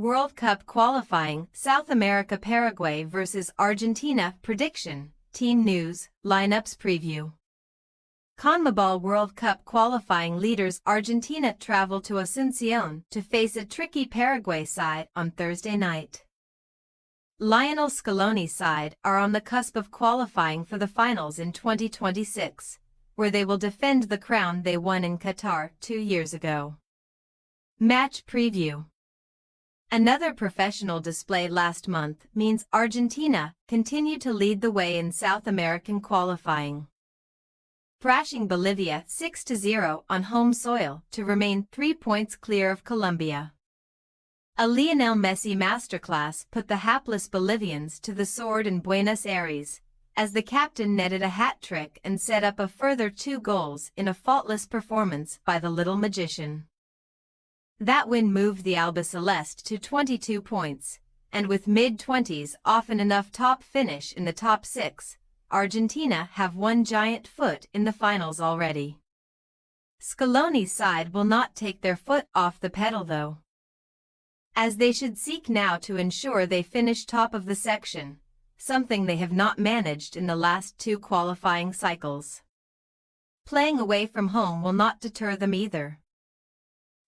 World Cup qualifying, South America Paraguay vs Argentina prediction, team news, lineups preview. CONMEBOL World Cup qualifying leaders Argentina travel to Asunción to face a tricky Paraguay side on Thursday night. Lionel Scaloni's side are on the cusp of qualifying for the finals in 2026, where they will defend the crown they won in Qatar 2 years ago. Match preview. Another professional display last month means Argentina continue to lead the way in South American qualifying, thrashing Bolivia 6-0 on home soil to remain 3 points clear of Colombia. A Lionel Messi masterclass put the hapless Bolivians to the sword in Buenos Aires, as the captain netted a hat-trick and set up a further 2 goals in a faultless performance by the little magician. That win moved the Albiceleste to 22 points, and with mid-20s often enough top finish in the top 6, Argentina have one giant foot in the finals already. Scaloni's side will not take their foot off the pedal though, as they should seek now to ensure they finish top of the section, something they have not managed in the last 2 qualifying cycles. Playing away from home will not deter them either,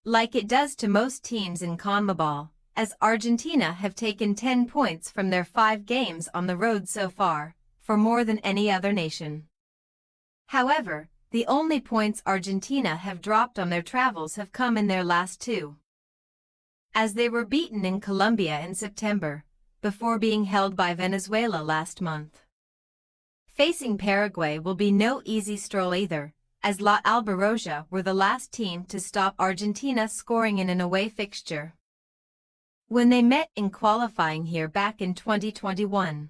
like it does to most teams in CONMEBOL, as Argentina have taken 10 points from their 5 games on the road so far, for more than any other nation. However, the only points Argentina have dropped on their travels have come in their last 2, as they were beaten in Colombia in September, before being held by Venezuela last month. Facing Paraguay will be no easy stroll either, as La Albiroja were the last team to stop Argentina scoring in an away fixture when they met in qualifying here back in 2021.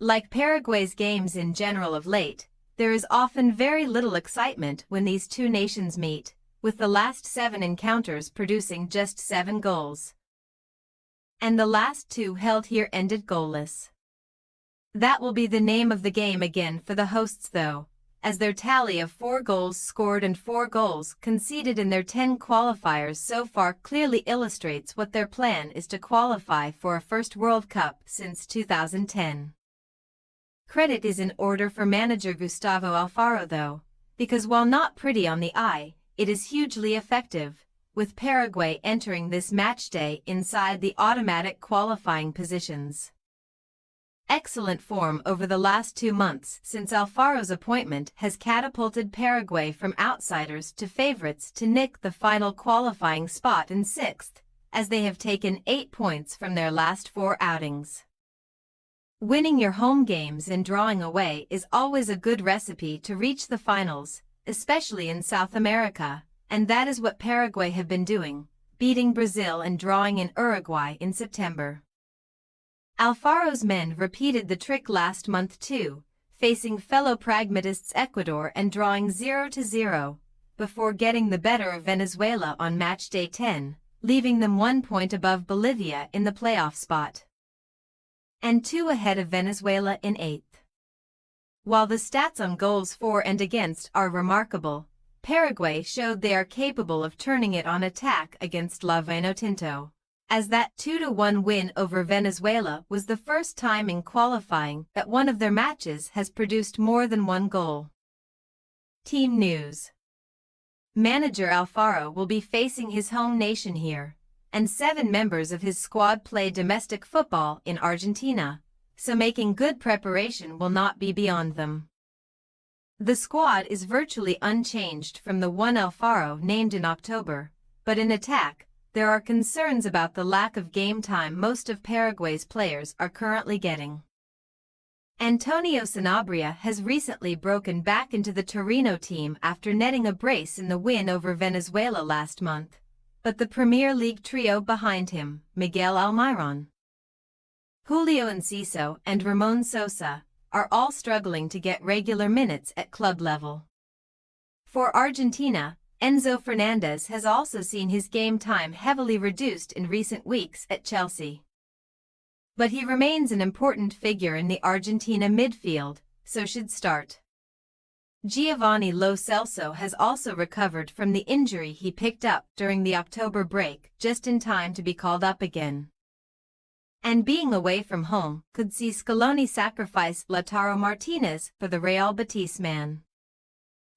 Like Paraguay's games in general of late, there is often very little excitement when these 2 nations meet, with the last 7 encounters producing just 7 goals. And the last 2 held here ended goalless. That will be the name of the game again for the hosts though, as their tally of 4 goals scored and 4 goals conceded in their 10 qualifiers so far clearly illustrates what their plan is to qualify for a first World Cup since 2010. Credit is in order for manager Gustavo Alfaro though, because while not pretty on the eye, it is hugely effective, with Paraguay entering this matchday inside the automatic qualifying positions. Excellent form over the last 2 months since Alfaro's appointment has catapulted Paraguay from outsiders to favorites to nick the final qualifying spot in 6th, as they have taken 8 points from their last 4 outings. Winning your home games and drawing away is always a good recipe to reach the finals, especially in South America, and that is what Paraguay have been doing, beating Brazil and drawing in Uruguay in September. Alfaro's men repeated the trick last month too, facing fellow pragmatists Ecuador and drawing 0-0, before getting the better of Venezuela on matchday 10, leaving them 1 point above Bolivia in the playoff spot, and 2 ahead of Venezuela in 8th. While the stats on goals for and against are remarkable, Paraguay showed they are capable of turning it on attack against La Vinotinto, as that 2-1 win over Venezuela was the first time in qualifying that one of their matches has produced more than 1 goal. Team news. Manager Alfaro will be facing his home nation here, and 7 members of his squad play domestic football in Argentina, so making good preparation will not be beyond them. The squad is virtually unchanged from the one Alfaro named in October, but in attack, there are concerns about the lack of game time most of Paraguay's players are currently getting. Antonio Sanabria has recently broken back into the Torino team after netting a brace in the win over Venezuela last month, but the Premier League trio behind him, Miguel Almiron, Julio Enciso and Ramon Sosa, are all struggling to get regular minutes at club level. For Argentina, Enzo Fernandez has also seen his game time heavily reduced in recent weeks at Chelsea. But he remains an important figure in the Argentina midfield, so should start. Giovanni Lo Celso has also recovered from the injury he picked up during the October break just in time to be called up again. And being away from home could see Scaloni sacrifice Lautaro Martinez for the Real Betis man.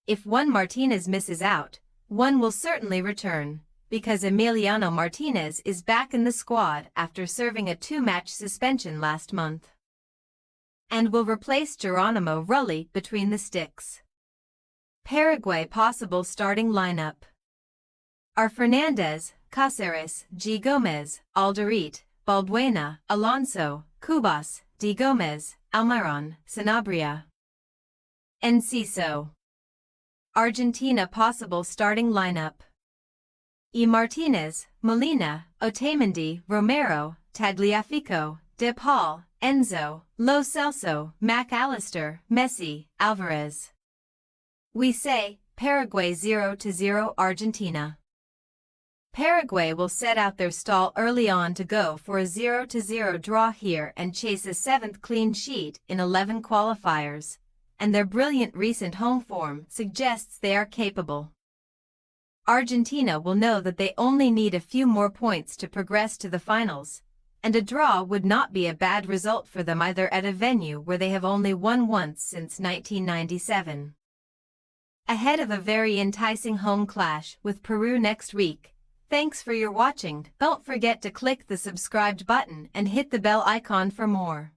If one Martinez misses out, one will certainly return, because Emiliano Martinez is back in the squad after serving a 2-match suspension last month, and will replace Geronimo Rulli between the sticks. Paraguay possible starting lineup are Fernandez, Cáceres, G. Gomez, Alderete, Balbuena, Alonso, Cubas, D. Gomez, Almiron, Sanabria, Enciso. Argentina possible starting lineup: E. Martinez, Molina, Otamendi, Romero, Tagliafico, De Paul, Enzo, Lo Celso, Mac Allister, Messi, Alvarez. We say, Paraguay 0-0 Argentina. Paraguay will set out their stall early on to go for a 0-0 draw here and chase a 7th clean sheet in 11 qualifiers, and their brilliant recent home form suggests they are capable. Argentina will know that they only need a few more points to progress to the finals, and a draw would not be a bad result for them either at a venue where they have only won once since 1997. Ahead of a very enticing home clash with Peru next week. Thanks for your watching. Don't forget to click the subscribed button and hit the bell icon for more.